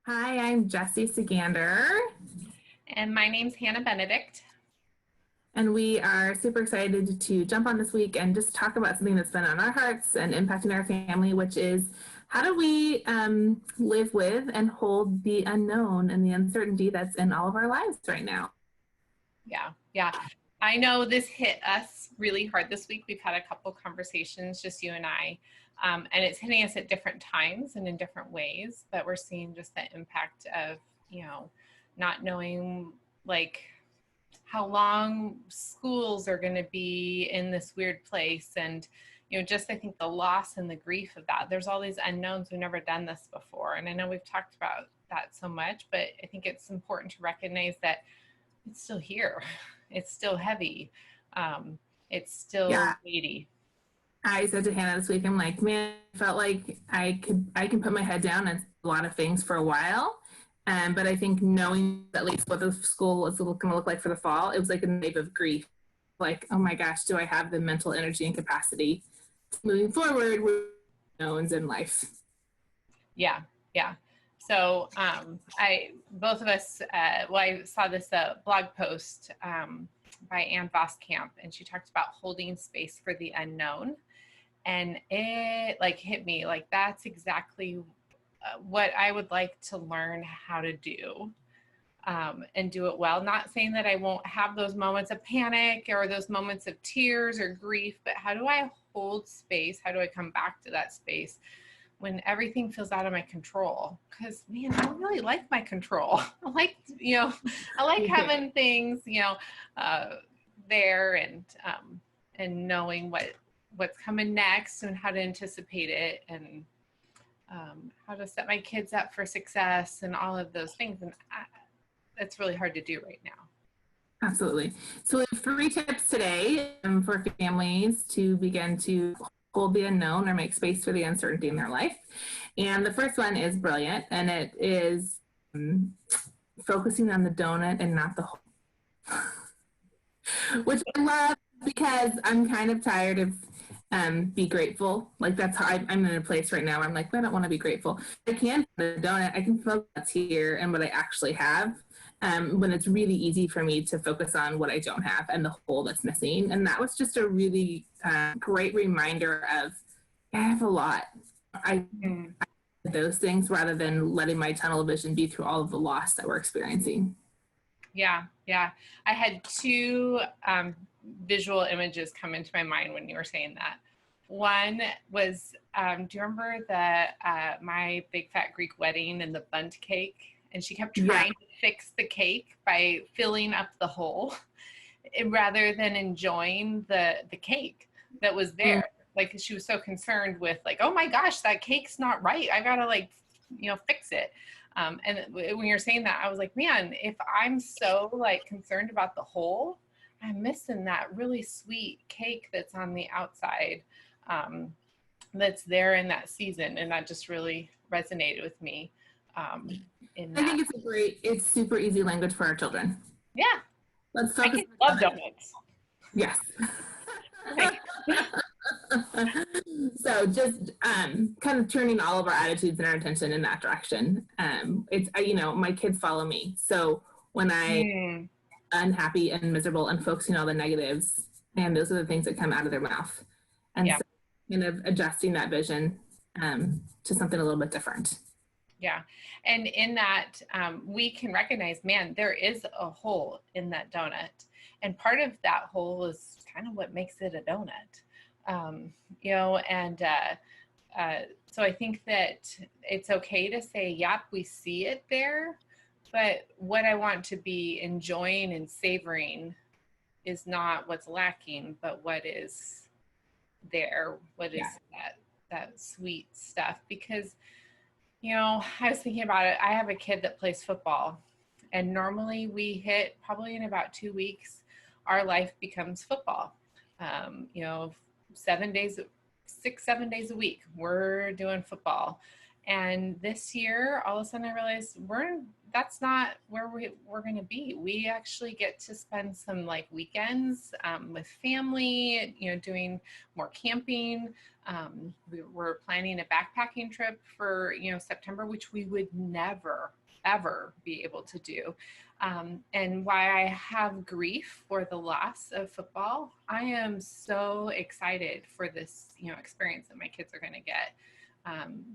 Hi, I'm Jessie Sagander, And my name's Hannah Benedict. and we are super excited to jump on this week and just talk about something that's been on our hearts and impacting our family, which is how do we live with and hold the unknown and the uncertainty that's in all of our lives right now? Yeah. I know this hit us really hard this week. We've had a couple conversations, just you and I, and it's hitting us at different times and in different ways. But we're seeing just the impact of, you know, not knowing like how long schools are going to be in this weird place, and just I think the loss and the grief of that. There's all these unknowns. We've never done this before, and I know we've talked about that so much, but I think it's important to recognize that it's still here. It's still heavy. Um, it's still Yeah, weighty. I said to Hannah this week, I'm like, man, I felt like I can put my head down and a lot of things for a while. But I think knowing at least what the school was going to look like for the fall, it was like a wave of grief. Like, oh my gosh, do I have the mental energy and capacity moving forward with unknowns in life? Yeah, yeah. So I both of us. Well, I saw this blog post by Anne Voskamp, and she talked about holding space for the unknown, and it like hit me like that's exactly what I would like to learn how to do. And do it well. Not saying that I won't have those moments of panic or those moments of tears or grief, but how do I hold space? How do I come back to that space when everything feels out of my control? Because man, I really like my control. I like, I like having things, uh, there, and knowing what's coming next and how to anticipate it, and how to set my kids up for success and all of those things. And that's really hard to do right now. Absolutely. So we have three tips today for families to begin to hold the unknown or make space for the uncertainty in their life. And the first one is brilliant, and it is focusing on the donut and not the hole, which I love because I'm kind of tired of be grateful. Like that's how I'm in a place right now where I'm like, I don't want to be grateful. I can the donut. I can focus what's here and what I actually have. When it's really easy for me to focus on what I don't have and the hole that's missing. And that was just a really great reminder of I have a lot. Mm. Those things rather than letting my tunnel vision be through all of the loss that we're experiencing. Yeah. I had two visual images come into my mind when you were saying that. One was, do you remember the my big fat Greek wedding and the bundt cake? And she kept Yeah. trying to fix the cake by filling up the hole rather than enjoying the cake that was Mm. there. Like she was so concerned with like, oh my gosh, that cake's not right. I gotta like, fix it. And when you're saying that, I was like, man, if I'm so like concerned about the whole, I'm missing that really sweet cake that's on the outside, that's there in that season. And that just really resonated with me in I that. think it's super easy language for our children. Yeah, Let's my focus kids on love it. donuts. Yes. Like, So just kind of turning all of our attitudes and our attention in that direction. It's my kids follow me, so when I mm, unhappy and miserable and focusing on all the negatives, and those are the things that come out of their mouth, and yeah. so kind of adjusting that vision to something a little bit different. Yeah. And in that, we can recognize, man, there is a hole in that donut. And part of that hole is kind of what makes it a donut. And so I think that it's okay to say, yep, we see it there. But what I want to be enjoying and savoring is not what's lacking, but what is there, what Yeah. is that sweet stuff. Because I was thinking about it. I have a kid that plays football, and normally we hit probably in about 2 weeks, our life becomes football. 7 days, 6, 7 days a week, we're doing football. And this year, all of a sudden, I realized we're that's not where we're going to be. We actually get to spend some like weekends with family, you know, doing more camping. We're planning a backpacking trip for, you know, September, which we would never, ever be able to do. And why I have grief for the loss of football, I am so excited for this, you know, experience that my kids are going to get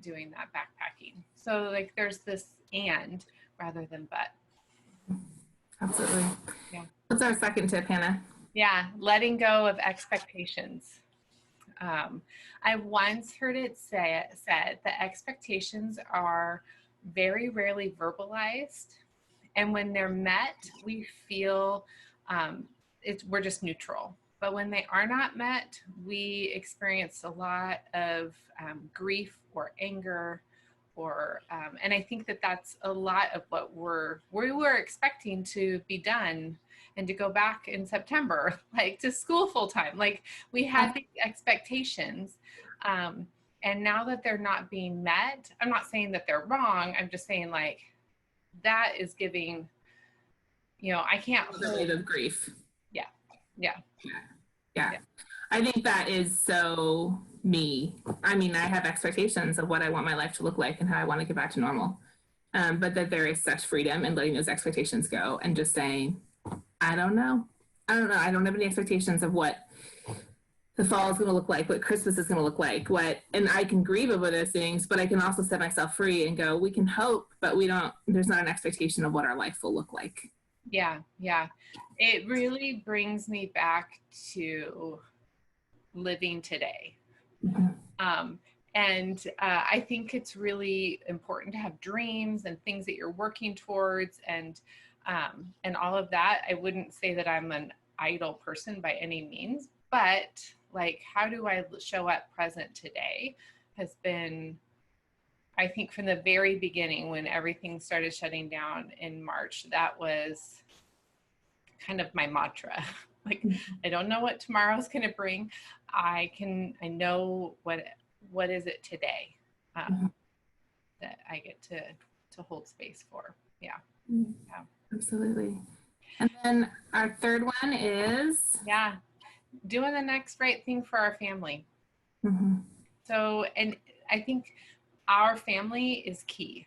doing that backpacking. So like there's this and rather than but. Absolutely. Yeah. What's our second tip, Hannah? Yeah, letting go of expectations. I once heard it said that expectations are very rarely verbalized, and when they're met, we feel we're just neutral. But when they are not met, we experience a lot of grief or anger, or and I think that that's a lot of what we were expecting to be done and to go back in September, like to school full time. Like we had these expectations. And now that they're not being met, I'm not saying that they're wrong. I'm just saying like that is giving, you know, I can't hold of grief. Yeah. Yeah. I think that is so me. I mean, I have expectations of what I want my life to look like and how I want to get back to normal. But that there is such freedom in letting those expectations go and just saying, I don't know. I don't have any expectations of what the fall is going to look like, what Christmas is going to look like, and I can grieve over those things, but I can also set myself free and go, we can hope, but there's not an expectation of what our life will look like. Yeah. It really brings me back to living today. Mm-hmm. And I think it's really important to have dreams and things that you're working towards and all of that. I wouldn't say that I'm an idle person by any means, but like, how do I show up present today has been, I think from the very beginning when everything started shutting down in March, that was kind of my mantra. Like, I don't know what tomorrow's going to bring. I know what is it today that I get to hold space for. Yeah. Absolutely. And then our third one is doing the next right thing for our family. Mm-hmm. So, and I think our family is key.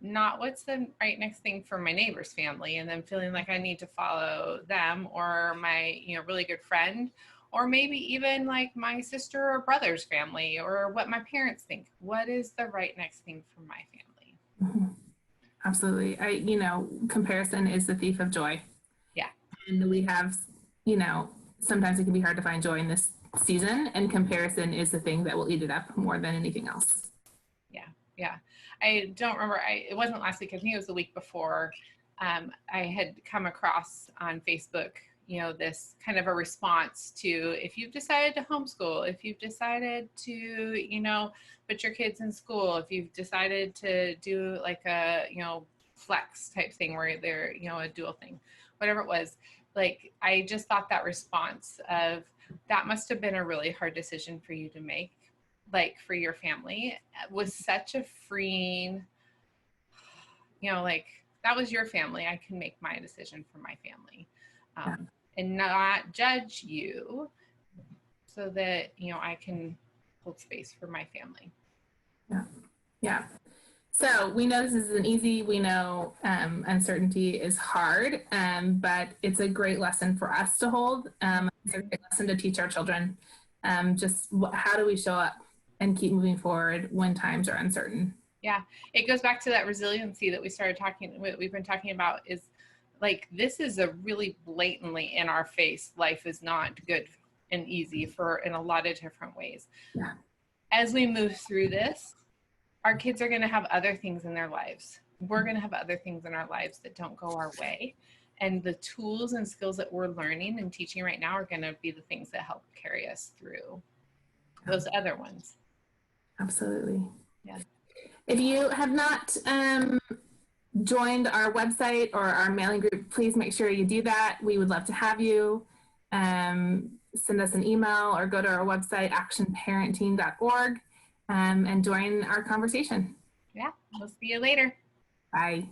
Not what's the right next thing for my neighbor's family and then feeling like I need to follow them or my, you know, really good friend, or maybe even like my sister or brother's family or what my parents think. What is the right next thing for my family? Mm-hmm. Absolutely. Comparison is the thief of joy. Yeah. And we have, sometimes it can be hard to find joy in this season, and comparison is the thing that will eat it up more than anything else. Yeah. I don't remember. It wasn't last week. I think it was the week before. I had come across on Facebook, this kind of a response to if you've decided to homeschool, if you've decided to, put your kids in school, if you've decided to do like a, flex type thing where they're, a dual thing, whatever it was. Like, I just thought that response of that must have been a really hard decision for you to make, like for your family, was such a freeing, like that was your family. I can make my decision for my family and not judge you so that, I can hold space for my family. Yeah. So we know this isn't easy. We know uncertainty is hard, but it's a great lesson for us to hold. It's a great lesson to teach our children. How do we show up and keep moving forward when times are uncertain? Yeah, it goes back to that resiliency that we've been talking about, is like, this is a really blatantly in our face. Life is not good and easy in a lot of different ways. Yeah. As we move through this, our kids are going to have other things in their lives. We're going to have other things in our lives that don't go our way. And the tools and skills that we're learning and teaching right now are going to be the things that help carry us through those other ones. Absolutely. Yeah. If you have not joined our website or our mailing group, please make sure you do that. We would love to have you. Send us an email or go to our website, actionparenting.org, and join our conversation. Yeah, we'll see you later. Bye.